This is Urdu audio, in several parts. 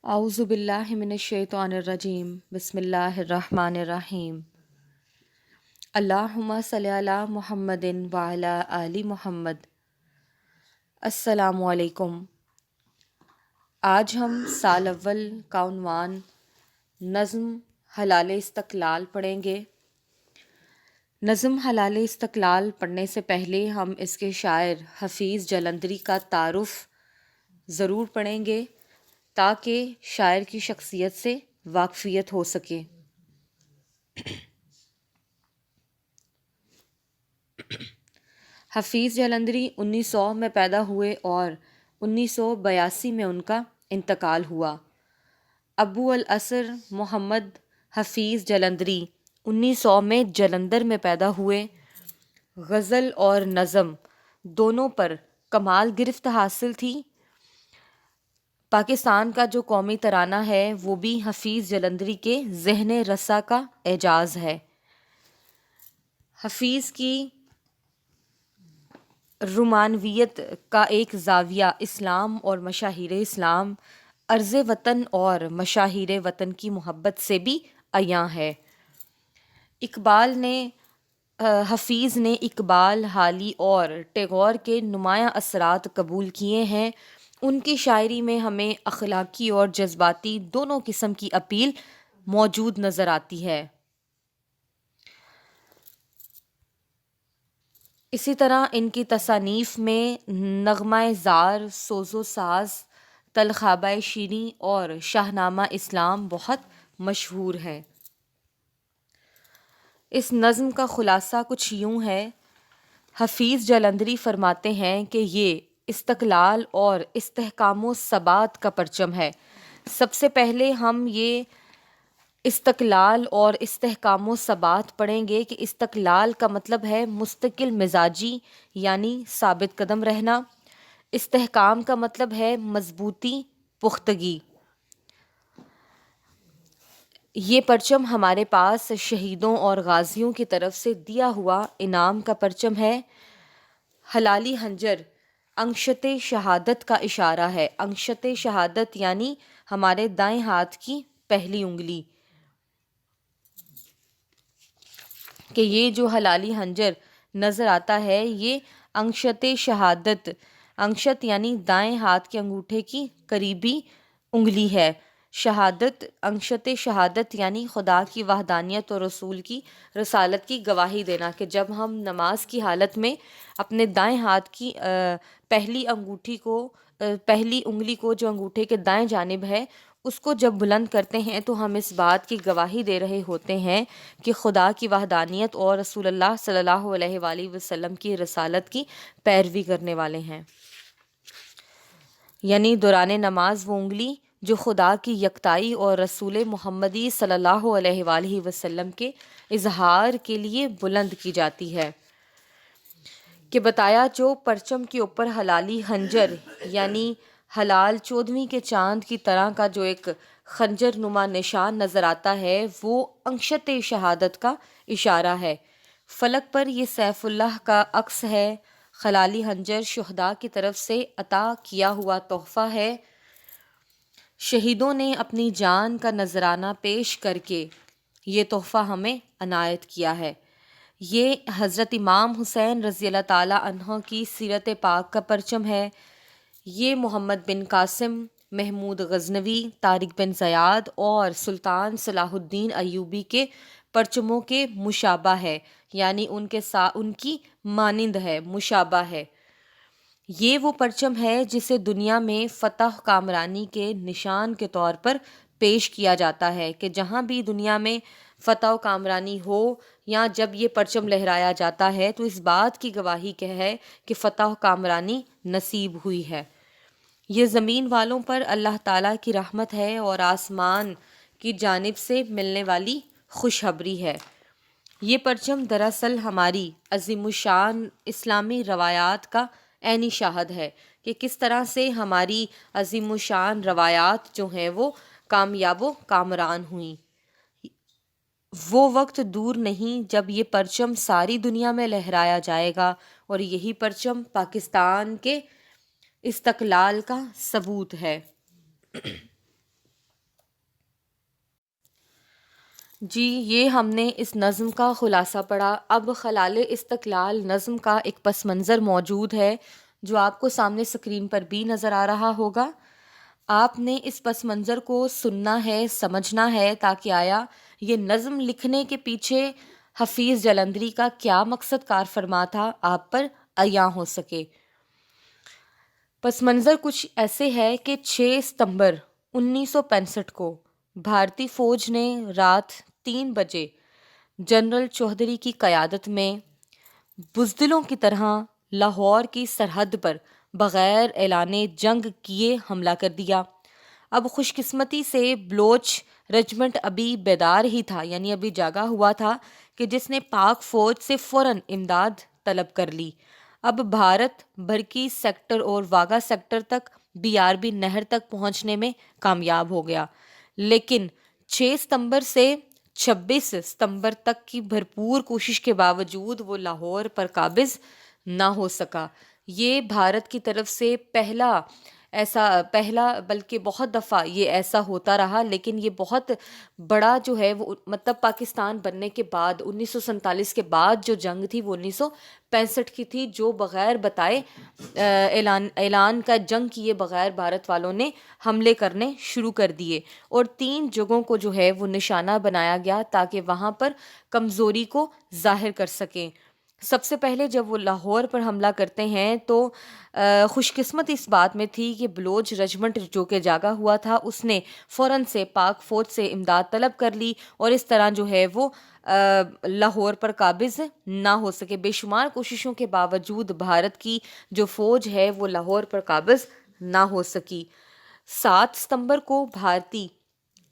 اعوذ باللہ من الشیطان الرجیم بسم اللہ الرحمن الرحیم اللہم صلی علی محمد وعلی آل محمد۔ السلام علیکم۔ آج ہم سال اول کا عنوان نظم ہلال استقلال پڑھیں گے۔ نظم ہلال استقلال پڑھنے سے پہلے ہم اس کے شاعر حفیظ جلندری کا تعارف ضرور پڑھیں گے تاکہ شاعر کی شخصیت سے واقفیت ہو سکے۔ حفیظ جلندری 1900 میں پیدا ہوئے اور 1982 میں ان کا انتقال ہوا۔ ابو الاسر محمد حفیظ جلندری 1900 میں جلندر میں پیدا ہوئے۔ غزل اور نظم دونوں پر کمال گرفت حاصل تھی۔ پاکستان کا جو قومی ترانہ ہے وہ بھی حفیظ جلندری کے ذہن رسا کا اعجاز ہے۔ حفیظ کی رومانویت کا ایک زاویہ اسلام اور مشاہیر اسلام، عرض وطن اور مشاہیر وطن کی محبت سے بھی عیاں ہے۔ حفیظ نے اقبال، حالی اور ٹیگور کے نمایاں اثرات قبول کیے ہیں۔ ان کی شاعری میں ہمیں اخلاقی اور جذباتی دونوں قسم کی اپیل موجود نظر آتی ہے۔ اسی طرح ان کی تصانیف میں نغمہ زار، سوز و ساز، تلخابہ شیریں اور شاہنامہ اسلام بہت مشہور ہیں۔ اس نظم کا خلاصہ کچھ یوں ہے۔ حفیظ جلندری فرماتے ہیں کہ یہ استقلال اور استحکام و ثبات کا پرچم ہے۔ سب سے پہلے ہم یہ استقلال اور استحکام و ثبات پڑھیں گے کہ استقلال کا مطلب ہے مستقل مزاجی یعنی ثابت قدم رہنا۔ استحکام کا مطلب ہے مضبوطی، پختگی۔ یہ پرچم ہمارے پاس شہیدوں اور غازیوں کی طرف سے دیا ہوا انعام کا پرچم ہے۔ ہلالی حنجر انشت شہادت کا اشارہ ہے۔ انشت شہادت یعنی ہمارے دائیں ہاتھ کی پہلی انگلی، کہ یہ جو ہلالی حنجر نظر آتا ہے یہ انشت شہادت، انشت یعنی دائیں ہاتھ کے انگوٹھے کی قریبی انگلی ہے۔ شہادت، انشت شہادت یعنی خدا کی وحدانیت اور رسول کی رسالت کی گواہی دینا، کہ جب ہم نماز کی حالت میں اپنے دائیں ہاتھ کی پہلی انگلی کو جو انگوٹھے کے دائیں جانب ہے اس کو جب بلند کرتے ہیں تو ہم اس بات کی گواہی دے رہے ہوتے ہیں کہ خدا کی وحدانیت اور رسول اللہ صلی اللہ علیہ وآلہ وسلم کی رسالت کی پیروی کرنے والے ہیں۔ یعنی دوران نماز وہ انگلی جو خدا کی یکتائی اور رسول محمدی صلی اللہ علیہ وآلہ وسلم کے اظہار کے لیے بلند کی جاتی ہے۔ کہ بتایا جو پرچم کے اوپر ہلالی خنجر یعنی ہلال 14ویں کے چاند کی طرح کا جو ایک خنجر نما نشان نظر آتا ہے وہ انشت شہادت کا اشارہ ہے۔ فلک پر یہ سیف اللہ کا عکس ہے۔ ہلالی خنجر شہداء کی طرف سے عطا کیا ہوا تحفہ ہے۔ شہیدوں نے اپنی جان کا نذرانہ پیش کر کے یہ تحفہ ہمیں عنایت کیا ہے۔ یہ حضرت امام حسین رضی اللہ تعالیٰ عنہ کی سیرت پاک کا پرچم ہے۔ یہ محمد بن قاسم، محمود غزنوی، طارق بن زیاد اور سلطان صلاح الدین ایوبی کے پرچموں کے مشابہ ہے، یعنی ان کی مانند ہے، مشابہ ہے۔ یہ وہ پرچم ہے جسے دنیا میں فتح کامرانی کے نشان کے طور پر پیش کیا جاتا ہے، کہ جہاں بھی دنیا میں فتح و کامرانی ہو یا جب یہ پرچم لہرایا جاتا ہے تو اس بات کی گواہی ہے کہ فتح و کامرانی نصیب ہوئی ہے۔ یہ زمین والوں پر اللہ تعالیٰ کی رحمت ہے اور آسمان کی جانب سے ملنے والی خوشخبری ہے۔ یہ پرچم دراصل ہماری عظیم الشان اسلامی روایات کا عینی شاہد ہے کہ کس طرح سے ہماری عظیم الشان روایات جو ہیں وہ کامیاب و کامران ہوئیں۔ وہ وقت دور نہیں جب یہ پرچم ساری دنیا میں لہرایا جائے گا اور یہی پرچم پاکستان کے استقلال کا ثبوت ہے۔ جی، یہ ہم نے اس نظم کا خلاصہ پڑھا. اب خلال استقلال نظم کا ایک پس منظر موجود ہے جو آپ کو سامنے اسکرین پر بھی نظر آ رہا ہوگا. آپ نے اس پس منظر کو سننا ہے، سمجھنا ہے، تاکہ آیا یہ نظم لکھنے کے پیچھے حفیظ جلندری کا کیا مقصد کار فرما تھا آپ پر عیاں ہو سکے. پس منظر کچھ ایسے ہے کہ 6 ستمبر 1965 کو بھارتی فوج نے رات 3 بجے جنرل چودھری کی قیادت میں بزدلوں کی طرح لاہور کی سرحد پر بغیر اعلان جنگ کیے حملہ کر دیا. اب خوش قسمتی سے بلوچ رجمنٹ ابھی بیدار ہی تھا، یعنی ابھی جاگا ہوا تھا، کہ جس نے پاک فوج سے فوراً امداد طلب کر لی. اب بھارت برکی سیکٹر اور واگا سیکٹر تک BRB نہر تک پہنچنے میں کامیاب ہو گیا، لیکن 6 ستمبر سے 26 ستمبر تک کی بھرپور کوشش کے باوجود وہ لاہور پر قابض نہ ہو سکا. یہ بھارت کی طرف سے پہلا بلکہ بہت دفعہ یہ ایسا ہوتا رہا، لیکن یہ بہت بڑا جو ہے وہ مطلب پاکستان بننے کے بعد 1947 کے بعد جو جنگ تھی وہ 1965 کی تھی، جو بغیر بتائے اعلان کا جنگ کیے بغیر بھارت والوں نے حملے کرنے شروع کر دیے، اور 3 جگہوں کو جو ہے وہ نشانہ بنایا گیا تاکہ وہاں پر کمزوری کو ظاہر کر سکیں. سب سے پہلے جب وہ لاہور پر حملہ کرتے ہیں تو خوش قسمت اس بات میں تھی کہ بلوچ رجمنٹ جو کہ جاگا ہوا تھا اس نے فوراً سے پاک فوج سے امداد طلب کر لی، اور اس طرح جو ہے وہ لاہور پر قابض نہ ہو سکے. بے شمار کوششوں کے باوجود بھارت کی جو فوج ہے وہ لاہور پر قابض نہ ہو سکی. 7 ستمبر کو بھارتی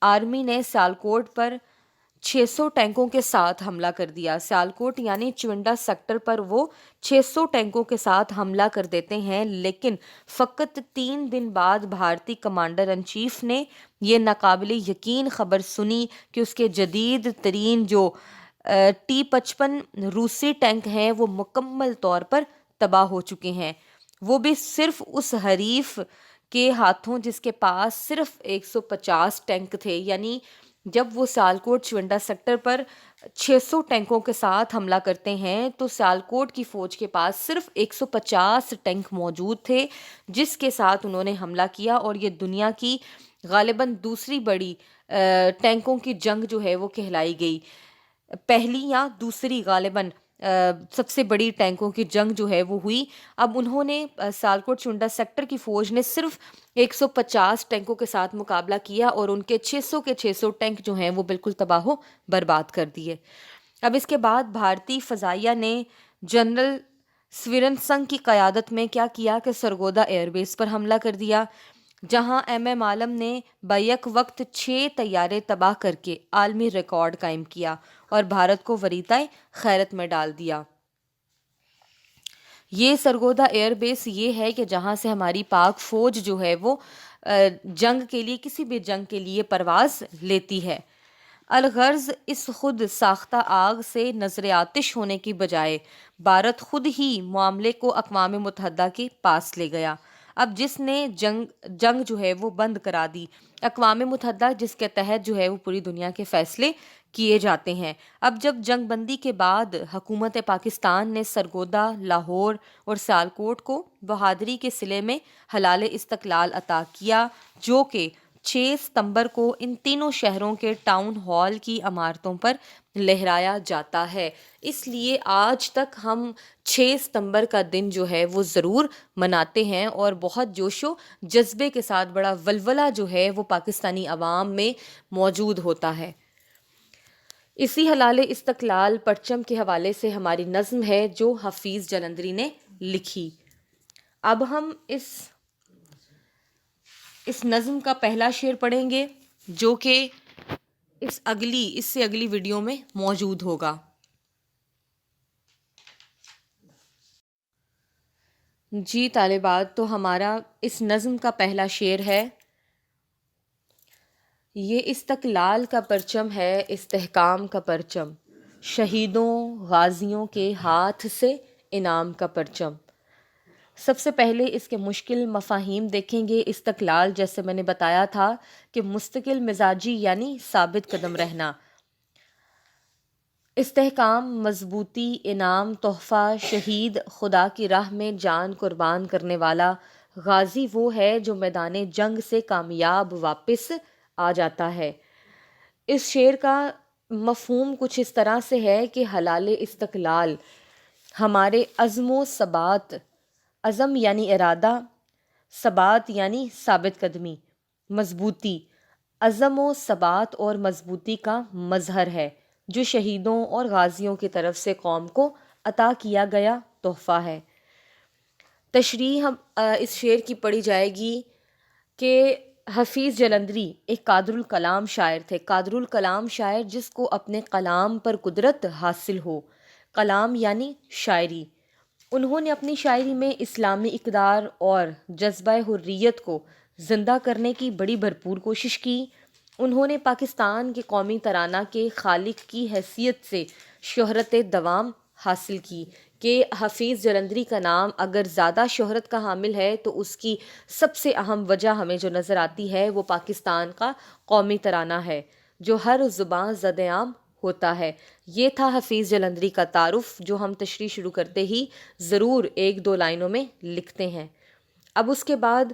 آرمی نے سیالکوٹ پر 600 ٹینکوں کے ساتھ حملہ کر دیا. سیالکوٹ یعنی چونڈا سیکٹر پر وہ 600 ٹینکوں کے ساتھ حملہ کر دیتے ہیں، لیکن فقط 3 دن بعد بھارتی کمانڈر ان چیف نے یہ ناقابل یقین خبر سنی کہ اس کے جدید ترین جو T-55 روسی ٹینک ہیں وہ مکمل طور پر تباہ ہو چکے ہیں، وہ بھی صرف اس حریف کے ہاتھوں جس کے پاس صرف 150 ٹینک تھے. یعنی جب وہ سیالکوٹ چونڈا سیکٹر پر 600 ٹینکوں کے ساتھ حملہ کرتے ہیں تو سیالکوٹ کی فوج کے پاس صرف 150 ٹینک موجود تھے جس کے ساتھ انہوں نے حملہ کیا، اور یہ دنیا کی غالباً دوسری بڑی ٹینکوں کی جنگ جو ہے وہ کہلائی گئی. پہلی یا دوسری غالباً سب سے بڑی ٹینکوں کی جنگ جو ہے وہ ہوئی. اب انہوں نے سیالکوٹ چونڈا سیکٹر کی فوج نے صرف 150 ٹینکوں کے ساتھ مقابلہ کیا اور ان کے 600 کے 600 ٹینک جو ہیں وہ بالکل تباہ و برباد کر دیے. اب اس کے بعد بھارتی فضائیہ نے جنرل سورن سنگھ کی قیادت میں کیا کیا کہ سرگودا ایئر بیس پر حملہ کر دیا، جہاں MM عالم نے بیک وقت 6 طیارے تباہ کر کے عالمی ریکارڈ قائم کیا اور بھارت کو وریتائے خیرت میں ڈال دیا. یہ سرگودا ایئر بیس یہ ہے کہ جہاں سے ہماری پاک فوج جو ہے وہ جنگ کے لیے کسی بھی جنگ کے لیے پرواز لیتی ہے. الغرض اس خود ساختہ آگ سے نظر آتش ہونے کی بجائے بھارت خود ہی معاملے کو اقوام متحدہ کے پاس لے گیا. اب جس نے جنگ جو ہے وہ بند کرا دی، اقوام متحدہ جس کے تحت جو ہے وہ پوری دنیا کے فیصلے کیے جاتے ہیں. اب جب جنگ بندی کے بعد حکومت پاکستان نے سرگودا، لاہور اور سیالکوٹ کو بہادری کے صلے میں حلال استقلال عطا کیا، جو کہ 6 ستمبر کو ان تینوں شہروں کے ٹاؤن ہال کی عمارتوں پر لہرایا جاتا ہے. اس لیے آج تک ہم 6 ستمبر کا دن جو ہے وہ ضرور مناتے ہیں اور بہت جوش و جذبے کے ساتھ بڑا ولولہ جو ہے وہ پاکستانی عوام میں موجود ہوتا ہے. اسی حلال استقلال پرچم کے حوالے سے ہماری نظم ہے جو حفیظ جلندری نے لکھی. اب ہم اس نظم کا پہلا شعر پڑھیں گے جو کہ اس سے اگلی ویڈیو میں موجود ہوگا. جی طالبات، تو ہمارا اس نظم کا پہلا شعر ہے: یہ استقلال کا پرچم ہے، استحکام کا پرچم، شہیدوں غازیوں کے ہاتھ سے انعام کا پرچم. سب سے پہلے اس کے مشکل مفاہیم دیکھیں گے. استقلال جیسے میں نے بتایا تھا کہ مستقل مزاجی یعنی ثابت قدم رہنا. استحکام، مضبوطی، انعام، تحفہ، شہید، خدا کی راہ میں جان قربان کرنے والا غازی وہ ہے جو میدان جنگ سے کامیاب واپس آ جاتا ہے۔ اس شعر کا مفہوم کچھ اس طرح سے ہے کہ حلال استقلال ہمارے عزم و ثبات، عزم یعنی ارادہ، ثبات یعنی ثابت قدمی، مضبوطی، عزم و ثبات اور مضبوطی کا مظہر ہے جو شہیدوں اور غازیوں کی طرف سے قوم کو عطا کیا گیا تحفہ ہے۔ تشریح اس شعر کی پڑھی جائے گی کہ حفیظ جلندری ایک قادر الکلام شاعر تھے۔ قادر الکلام شاعر جس کو اپنے کلام پر قدرت حاصل ہو، کلام یعنی شاعری۔ انہوں نے اپنی شاعری میں اسلامی اقدار اور جذبہ حریت کو زندہ کرنے کی بڑی بھرپور کوشش کی۔ انہوں نے پاکستان کے قومی ترانہ کے خالق کی حیثیت سے شہرت دوام حاصل کی کہ حفیظ جلندری کا نام اگر زیادہ شہرت کا حامل ہے تو اس کی سب سے اہم وجہ ہمیں جو نظر آتی ہے وہ پاکستان کا قومی ترانہ ہے جو ہر زباں زد عام ہوتا ہے۔ یہ تھا حفیظ جلندری کا تعارف جو ہم تشریح شروع کرتے ہی ضرور ایک دو لائنوں میں لکھتے ہیں۔ اب اس کے بعد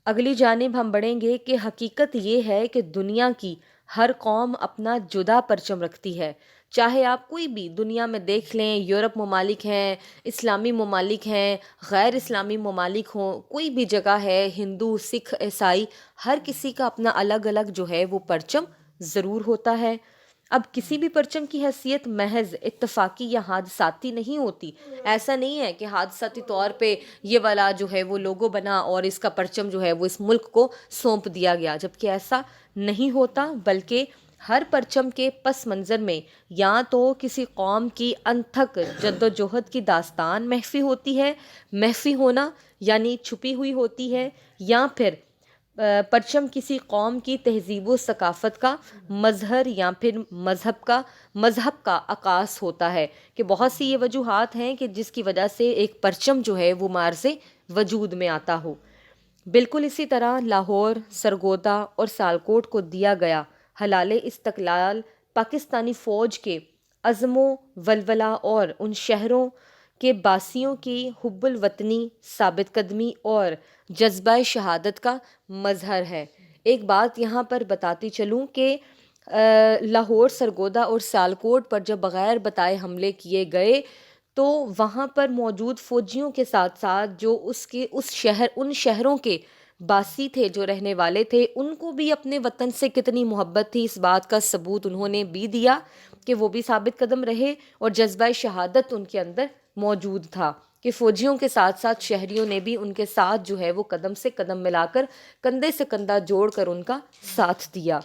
اگلی جانب ہم بڑھیں گے کہ حقیقت یہ ہے کہ دنیا کی ہر قوم اپنا جدا پرچم رکھتی ہے، چاہے آپ کوئی بھی دنیا میں دیکھ لیں، یورپ ممالک ہیں، اسلامی ممالک ہیں، غیر اسلامی ممالک ہوں، کوئی بھی جگہ ہے، ہندو، سکھ، عیسائی، ہر کسی کا اپنا الگ الگ جو ہے وہ پرچم ضرور ہوتا ہے۔ اب کسی بھی پرچم کی حیثیت محض اتفاقی یا حادثاتی نہیں ہوتی۔ ایسا نہیں ہے کہ حادثاتی طور پہ یہ والا جو ہے وہ لوگو بنا اور اس کا پرچم جو ہے وہ اس ملک کو سونپ دیا گیا، جبکہ ایسا نہیں ہوتا، بلکہ ہر پرچم کے پس منظر میں یا تو کسی قوم کی انتھک جد و جہد کی داستان مخفی ہوتی ہے، مخفی ہونا یعنی چھپی ہوئی ہوتی ہے، یا پھر پرچم کسی قوم کی تہذیب و ثقافت کا مظہر یا پھر مذہب کا عکاس ہوتا ہے کہ بہت سی یہ وجوہات ہیں کہ جس کی وجہ سے ایک پرچم جو ہے وہ معرض وجود میں آتا ہو۔ بالکل اسی طرح لاہور، سرگودا اور سیالکوٹ کو دیا گیا حلال استقلال پاکستانی فوج کے عزم و ولولہ اور ان شہروں کے باسیوں کی حب الوطنی، ثابت قدمی اور جذبہ شہادت کا مظہر ہے۔ ایک بات یہاں پر بتاتی چلوں کہ لاہور، سرگودا اور سیالکوٹ پر جب بغیر بتائے حملے کیے گئے تو وہاں پر موجود فوجیوں کے ساتھ ساتھ جو ان شہروں کے باسی تھے، جو رہنے والے تھے، ان کو بھی اپنے وطن سے کتنی محبت تھی، اس بات کا ثبوت انہوں نے بھی دیا کہ وہ بھی ثابت قدم رہے اور جذبہ شہادت ان کے اندر موجود تھا کہ فوجیوں کے ساتھ ساتھ شہریوں نے بھی ان کے ساتھ جو ہے وہ قدم سے قدم ملا کر، کندھے سے کندھا جوڑ کر ان کا ساتھ دیا۔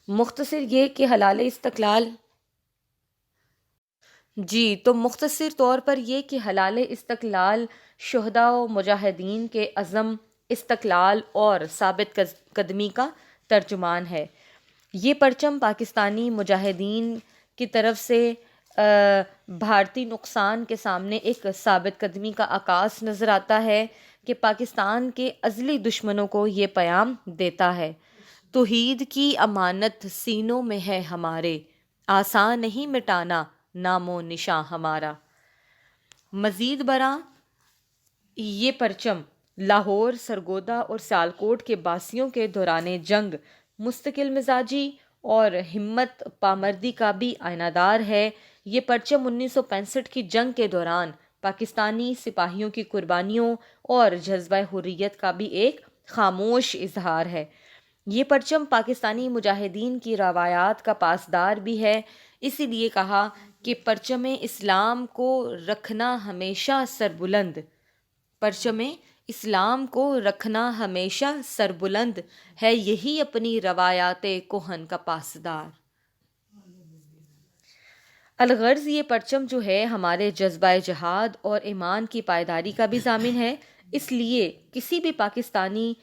مختصر یہ کہ حلال استقلال تو مختصر طور پر یہ کہ حلال استقلال شہداء و مجاہدین کے عزم، استقلال اور ثابت قدمی کا ترجمان ہے۔ یہ پرچم پاکستانی مجاہدین کی طرف سے بھارتی نقصان کے سامنے ایک ثابت قدمی کا عکاس نظر آتا ہے کہ پاکستان کے ازلی دشمنوں کو یہ پیام دیتا ہے: توحید کی امانت سینوں میں ہے ہمارے، آسان نہیں مٹانا نام و نشاں ہمارا۔ مزید برآں یہ پرچم لاہور، سرگودا اور سیالکوٹ کے باسیوں کے دوران جنگ مستقل مزاجی اور ہمت پامردی کا بھی آئینہ دار ہے۔ یہ پرچم 1965 کی جنگ کے دوران پاکستانی سپاہیوں کی قربانیوں اور جذبہ حریت کا بھی ایک خاموش اظہار ہے۔ یہ پرچم پاکستانی مجاہدین کی روایات کا پاسدار بھی ہے، اسی لیے کہا کہ پرچم اسلام کو رکھنا ہمیشہ سربلند، پرچم اسلام کو رکھنا ہمیشہ سربلند ہے، یہی اپنی روایات کہن کا پاسدار۔ الغرض یہ پرچم جو ہے ہمارے جذبہ جہاد اور ایمان کی پائیداری کا بھی ضامن ہے، اس لیے کسی بھی پاکستانی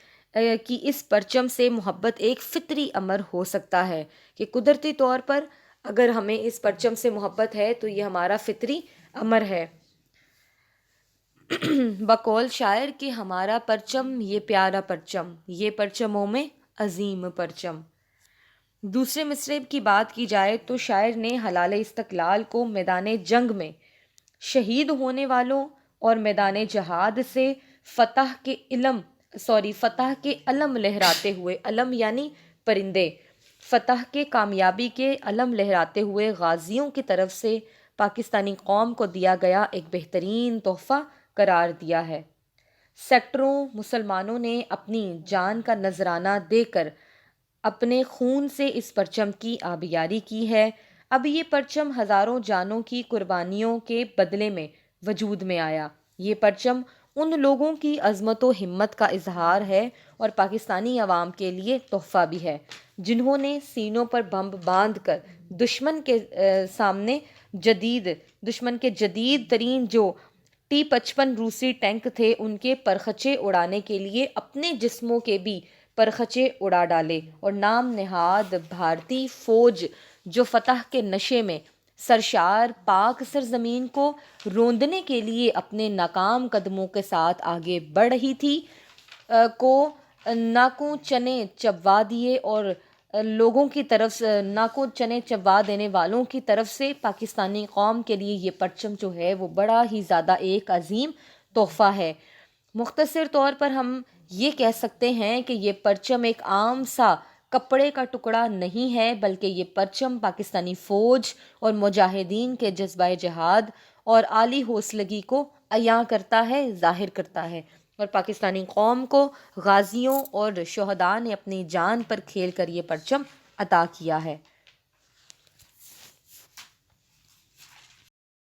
کی اس پرچم سے محبت ایک فطری امر ہو سکتا ہے کہ قدرتی طور پر اگر ہمیں اس پرچم سے محبت ہے تو یہ ہمارا فطری امر ہے۔ بقول شاعر کہ ہمارا پرچم یہ پیارا پرچم، یہ پرچموں میں عظیم پرچم۔ دوسرے مصرع کی بات کی جائے تو شاعر نے حلال استقلال کو میدان جنگ میں شہید ہونے والوں اور میدان جہاد سے فتح کے علم لہراتے ہوئے، علم یعنی پرندے، فتح کے کامیابی کے علم لہراتے ہوئے غازیوں کی طرف سے پاکستانی قوم کو دیا گیا ایک بہترین تحفہ قرار دیا ہے۔ سیکٹروں مسلمانوں نے اپنی جان کا نذرانہ دے کر اپنے خون سے اس پرچم کی آبیاری کی ہے۔ اب یہ پرچم ہزاروں جانوں کی قربانیوں کے بدلے میں وجود میں آیا۔ یہ پرچم ان لوگوں کی عظمت و ہمت کا اظہار ہے اور پاکستانی عوام کے لیے تحفہ بھی ہے، جنہوں نے سینوں پر بم باندھ کر دشمن کے جدید ترین جو T-55 روسی ٹینک تھے ان کے پرخچے اڑانے کے لیے اپنے جسموں کے بھی پرخچے اڑا ڈالے، اور نام نہاد بھارتی فوج جو فتح کے نشے میں سرشار پاک سرزمین کو روندنے کے لیے اپنے ناکام قدموں کے ساتھ آگے بڑھ رہی تھی، کو ناکوں چنے چبوا دیے، اور لوگوں کی طرف سے ناکوں چنے چبوا دینے والوں کی طرف سے پاکستانی قوم کے لیے یہ پرچم جو ہے وہ بڑا ہی زیادہ ایک عظیم تحفہ ہے۔ مختصر طور پر ہم یہ کہہ سکتے ہیں کہ یہ پرچم ایک عام سا کپڑے کا ٹکڑا نہیں ہے، بلکہ یہ پرچم پاکستانی فوج اور مجاہدین کے جذبہ جہاد اور عالی حوصلگی کو عیاں کرتا ہے، ظاہر کرتا ہے، اور پاکستانی قوم کو غازیوں اور شہداء نے اپنی جان پر کھیل کر یہ پرچم عطا کیا ہے۔